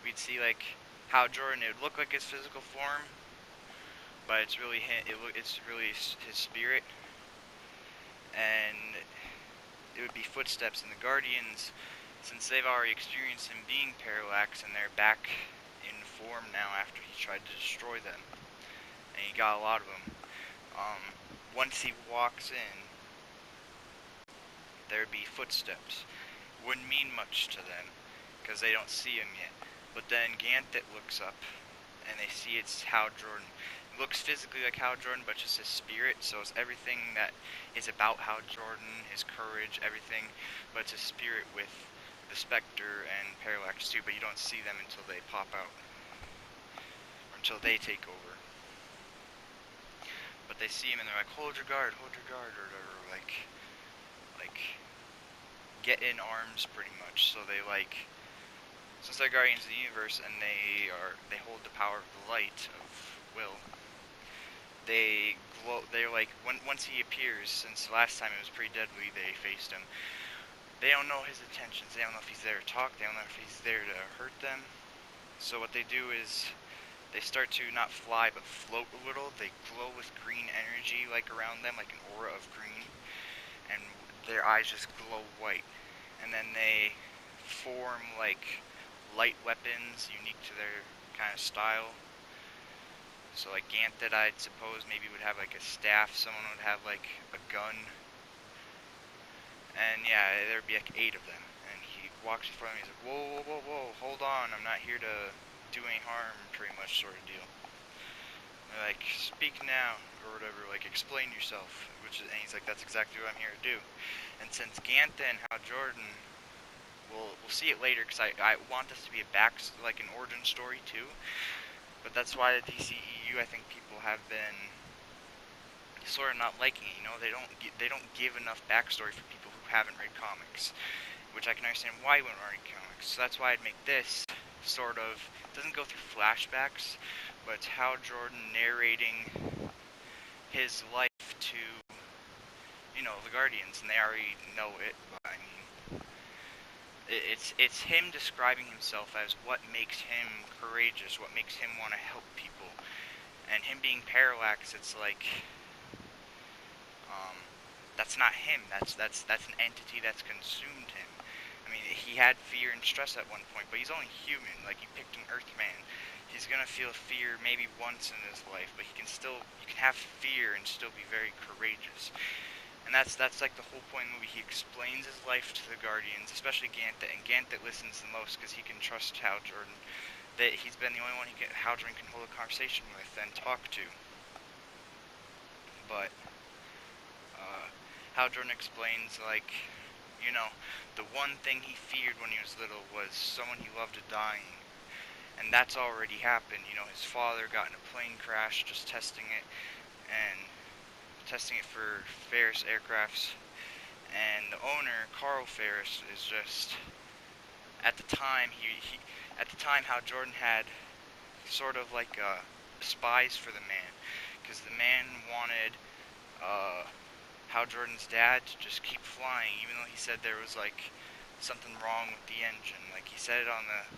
we'd see like Hal Jordan. It would look like his physical form, but it's really it's really his spirit, and it would be footsteps. And the Guardians, since they've already experienced him being parallax, and they're back in form now after he tried to destroy them, and he got a lot of them. Once he walks in, there'd be footsteps. Wouldn't mean much to them, because they don't see him yet. But then Ganthet looks up, and they see it's Hal Jordan. It looks physically like Hal Jordan, but just his spirit, so it's everything that is about Hal Jordan, his courage, everything, but it's his spirit with the Spectre and Parallax too, but you don't see them until they pop out, or until they take over. But they see him and they're like, hold your guard, or like, get in arms pretty much. So they like, since they're Guardians of the Universe and they hold the power of the light of will, they glow. They're like, once he appears, since the last time it was pretty deadly, they faced him. They don't know his intentions. They don't know if he's there to talk. They don't know if he's there to hurt them. So what they do is they start to not fly but float a little. They glow with green energy like around them, like an aura of green, and their eyes just glow white. And then they form like light weapons unique to their kind of style. So like Ganthet, I'd suppose, maybe would have like a staff. Someone would have like a gun. And yeah, there'd be like 8 of them. And he walks in front of me, he's like, whoa, hold on, I'm not here to do any harm, pretty much, sort of deal. And they're like, speak now, or whatever, like, explain yourself, and he's like, that's exactly what I'm here to do. And since Ganthet and Hal Jordan, we'll see it later, because I want this to be like an origin story, too, but that's why the DCEU, I think people have been sort of not liking it, you know, they don't give enough backstory for people who haven't read comics, which I can understand why you wouldn't read comics. So that's why I'd make this sort of, doesn't go through flashbacks, but it's Hal Jordan narrating his life to, you know, the Guardians, and they already know it, but I mean, it's him describing himself as what makes him courageous, what makes him want to help people, and him being parallax, it's like, that's not him, that's an entity that's consumed him. I mean, he had fear and stress at one point, but he's only human. Like, he picked an Earthman. He's gonna feel fear maybe once in his life, but you can have fear and still be very courageous. And that's like the whole point of the movie. He explains his life to the Guardians, especially Ganthet, and Ganthet listens the most because he can trust Hal Jordan. That he's been the only one Hal Jordan can hold a conversation with and talk to. But Hal Jordan explains, like, you know, the one thing he feared when he was little was someone he loved dying. And that's already happened. You know, his father got in a plane crash just testing it for Ferris aircrafts. And the owner, Carl Ferris, is just, at the time, Hal Jordan had sort of like spies for the man. Because the man wanted Hal Jordan's dad to just keep flying, even though he said there was like something wrong with the engine. Like, he said it on the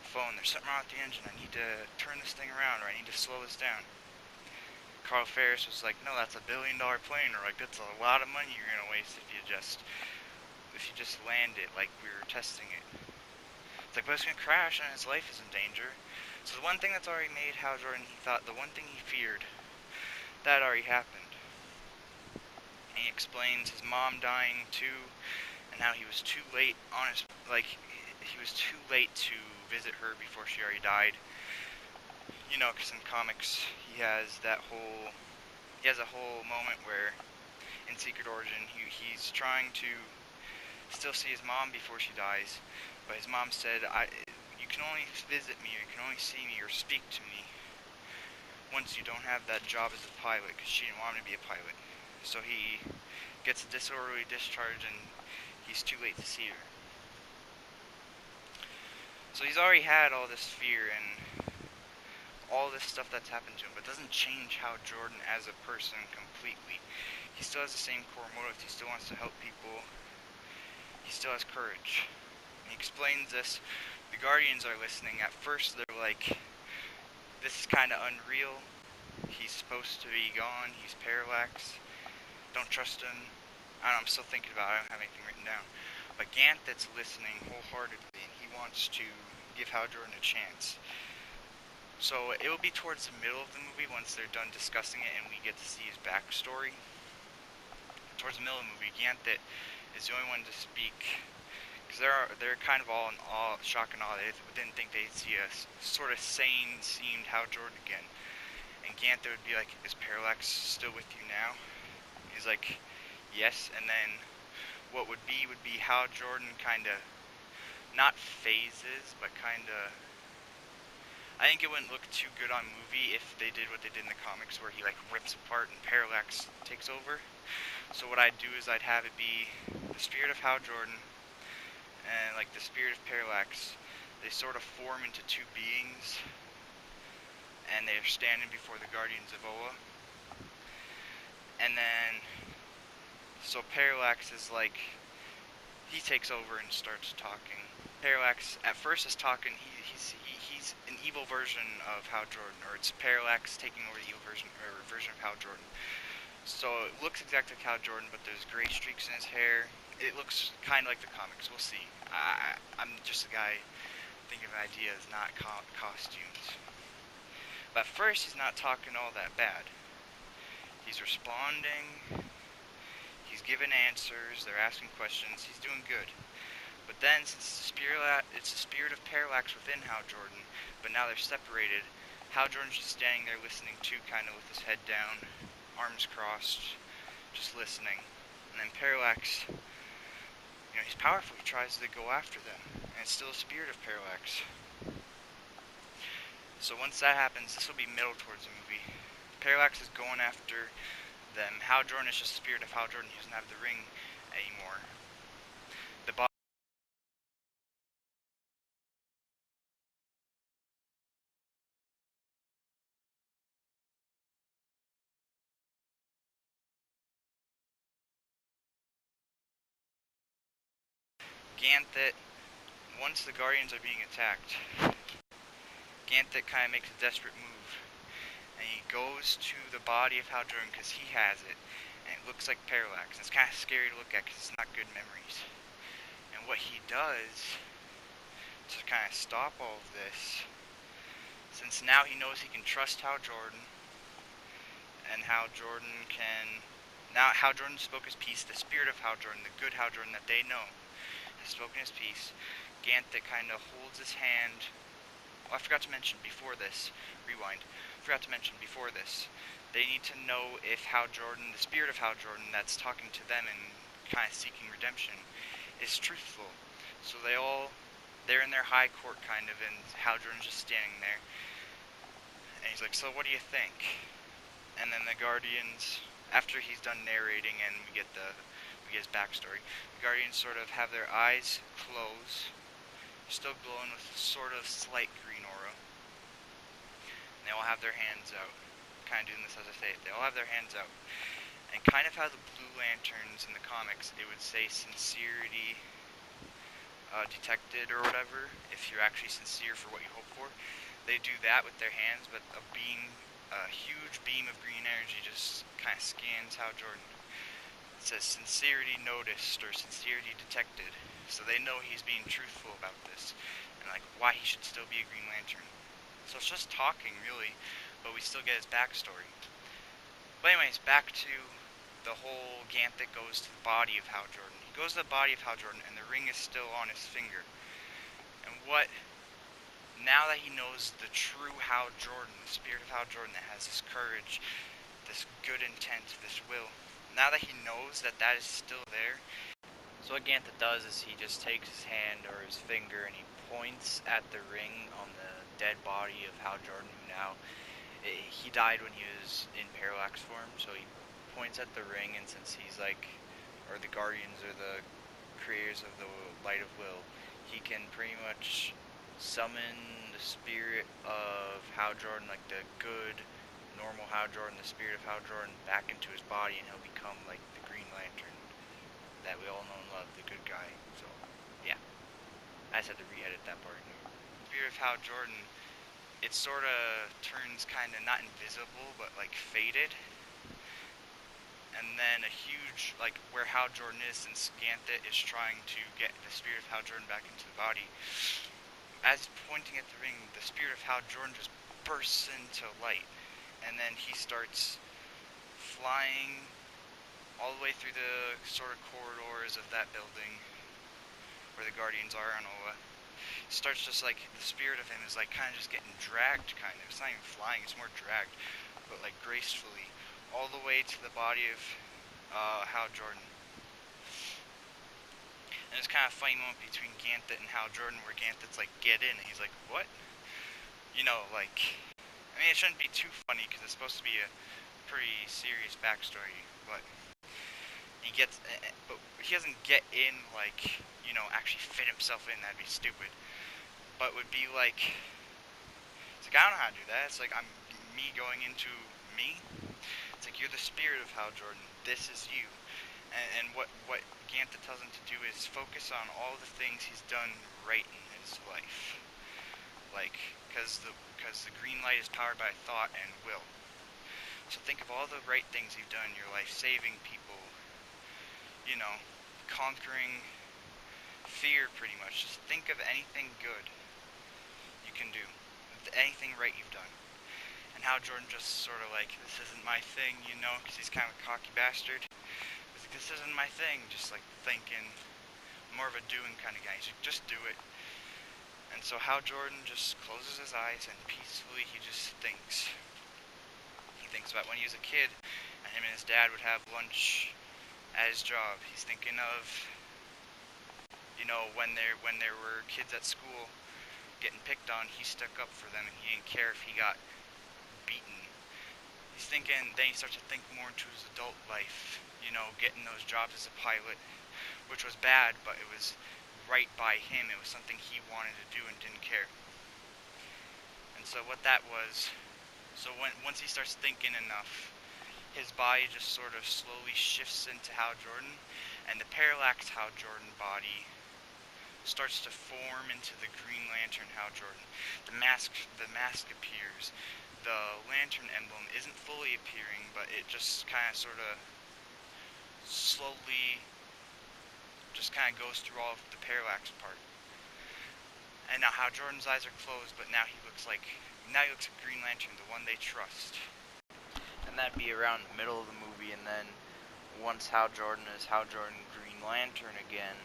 phone, there's something wrong with the engine, I need to turn this thing around, or I need to slow this down. Carl Ferris was like, no, that's $1 billion plane, or like, that's a lot of money you're gonna waste if you just land it like we were testing it. It's like, but it's gonna crash and his life is in danger. So the one thing that's already made Hal Jordan, he thought, the one thing he feared, that already happened. And he explains his mom dying too, and how he was too late on his, like, he was too late to visit her before she already died. You know, because in comics, he has a whole moment where, in Secret Origin, he's trying to still see his mom before she dies, but his mom said, you can only visit me, or you can only see me, or speak to me once you don't have that job as a pilot, because she didn't want him to be a pilot. So he gets a disorderly discharge, and he's too late to see her. So he's already had all this fear and all this stuff that's happened to him, but it doesn't change Hal Jordan as a person completely. He still has the same core motives. He still wants to help people. He still has courage. He explains this. The Guardians are listening. At first, they're like, this is kind of unreal. He's supposed to be gone. He's Parallax. Don't trust him. I don't know, I'm still thinking about it. I don't have anything written down. But Ganthet's listening wholeheartedly, and he wants to give Hal Jordan a chance. So it will be towards the middle of the movie once they're done discussing it and we get to see his backstory. Towards the middle of the movie, Ganthet is the only one to speak. Because they're kind of all in awe, shock and awe. They didn't think they'd see a sort of sane, seemed Hal Jordan again. And Ganthet would be like, is Parallax still with you now? He's like, yes. And then what would be Hal Jordan kind of, not phases, but kind of, I think it wouldn't look too good on movie if they did what they did in the comics where he like rips apart and Parallax takes over. So what I'd do is I'd have it be the spirit of Hal Jordan and like the spirit of Parallax. They sort of form into two beings and they're standing before the Guardians of Oa. And then, so Parallax is like, he takes over and starts talking. Parallax at first is talking, he's an evil version of Hal Jordan, or it's Parallax taking over the evil version of Hal Jordan. So it looks exactly like Hal Jordan, but there's gray streaks in his hair. It looks kind of like the comics. We'll see. I'm just a guy thinking of ideas, not costumes. But at first, he's not talking all that bad. He's responding. He's giving answers. They're asking questions. He's doing good. But then, since it's the spirit of Parallax within Hal Jordan, but now they're separated, Hal Jordan's just standing there listening too, kind of with his head down, arms crossed, just listening. And then Parallax, he's powerful. He tries to go after them, and it's still a spirit of Parallax. So once that happens, this will be middle towards the movie. Parallax is going after them. Hal Jordan is just the spirit of Hal Jordan. He doesn't have the ring anymore. The Ganthet, once the Guardians are being attacked, Ganthet kind of makes a desperate move, and he goes to the body of Hal Jordan because he has it, and it looks like Parallax. It's kind of scary to look at because it's not good memories. And what he does to kind of stop all of this, since now he knows he can trust Hal Jordan, and Hal Jordan can, now Hal Jordan spoke his piece, the spirit of Hal Jordan, the good Hal Jordan that they know, has spoken his piece. Ganthet kind of holds his hand. Oh, I forgot to mention before this, rewind, they need to know if Hal Jordan, the spirit of Hal Jordan that's talking to them and kind of seeking redemption, is truthful. So they're in their high court kind of, and Hal Jordan's just standing there. And he's like, so what do you think? And then the Guardians, after he's done narrating and we get his backstory, the Guardians sort of have their eyes closed, still glowing with sort of slight green aura. And they all have their hands out. Kind of doing this as I say it. They all have their hands out. And kind of how the Blue Lanterns in the comics, it would say sincerity detected or whatever, if you're actually sincere for what you hope for. They do that with their hands, but a huge beam of green energy just kind of scans Hal Jordan. It says sincerity noticed or sincerity detected, so they know he's being truthful about this and like why he should still be a Green Lantern. So it's just talking really, but we still get his backstory. But anyways, back to the whole Ganthet goes to the body of Hal Jordan. He goes to the body of Hal Jordan and the ring is still on his finger. And now that he knows the true Hal Jordan, the spirit of Hal Jordan that has this courage, this good intent, this will, now that he knows that is still there, so what Ganthet does is he just takes his hand or his finger and he points at the ring on the dead body of Hal Jordan, who now, he died when he was in Parallax form, so he points at the ring, and since he's like, or the Guardians are the creators of the Light of Will, he can pretty much summon the spirit of Hal Jordan, like the good, normal Hal Jordan, the spirit of Hal Jordan, back into his body, and he'll become like the Green Lantern that we all know and love, the good guy. So, yeah. I just had to re-edit that part. Spirit of Hal Jordan, it sort of turns kind of not invisible, but like faded. And then a huge, like where Hal Jordan is, since Ganthet is trying to get the spirit of Hal Jordan back into the body. As pointing at the ring, the spirit of Hal Jordan just bursts into light. And then he starts flying all the way through the sort of corridors of that building where the Guardians are and all that. Starts just like, the spirit of him is like kind of just getting dragged, kind of. It's not even flying, it's more dragged, but like gracefully, all the way to the body of Hal Jordan. And it's kind of a funny moment between Ganthet and Hal Jordan where Ganthet's like, get in, and he's like, what? You know, like, I mean, it shouldn't be too funny because it's supposed to be a pretty serious backstory, but he gets, but he doesn't get in like, you know, actually fit himself in. That'd be stupid. But would be like, it's like, I don't know how to do that. It's like, I'm me going into me. It's like, you're the spirit of Hal Jordan. This is you. And what Ganthet tells him to do is focus on all the things he's done right in his life. Like, because the green light is powered by thought and will. So think of all the right things you've done in your life, saving people, you know, conquering fear pretty much. Just think of anything good you can do, anything right you've done. And Hal Jordan just sort of like, this isn't my thing, you know, because he's kind of a cocky bastard. He's like, this isn't my thing, just like thinking, more of a doing kind of guy. He's like, just do it. And so Hal Jordan just closes his eyes and peacefully he just thinks. He thinks about when he was a kid and him and his dad would have lunch at his job. He's thinking of, you know, when there were kids at school getting picked on, he stuck up for them and he didn't care if he got beaten. He's thinking, then he starts to think more into his adult life, you know, getting those jobs as a pilot, which was bad, but it was right by him. It was something he wanted to do and didn't care. And so what that was, so once he starts thinking enough, his body just sort of slowly shifts into Hal Jordan, and the parallax Hal Jordan body starts to form into the Green Lantern Hal Jordan. The mask appears. The lantern emblem isn't fully appearing, but it just kind of sort of slowly just kind of goes through all of the parallax part. And now Hal Jordan's eyes are closed, but now he looks like Green Lantern, the one they trust. And that'd be around the middle of the movie, and then once Hal Jordan is Hal Jordan Green Lantern again,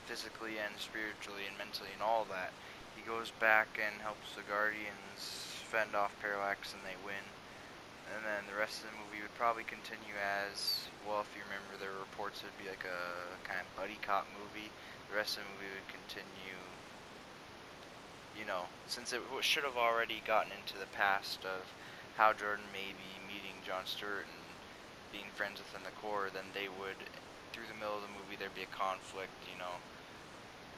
physically and spiritually and mentally and all that, he goes back and helps the Guardians fend off Parallax and they win. And then the rest of the movie would probably continue as, well, if you remember, there were reports it would be like a kind of buddy cop movie. The rest of the movie would continue, you know, since it should have already gotten into the past of Hal Jordan maybe meeting John Stewart and being friends within the Corps, then they would, through the middle of the movie, there'd be a conflict, you know,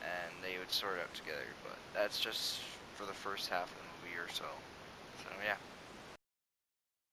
and they would sort out together. But that's just for the first half of the movie or so. So yeah.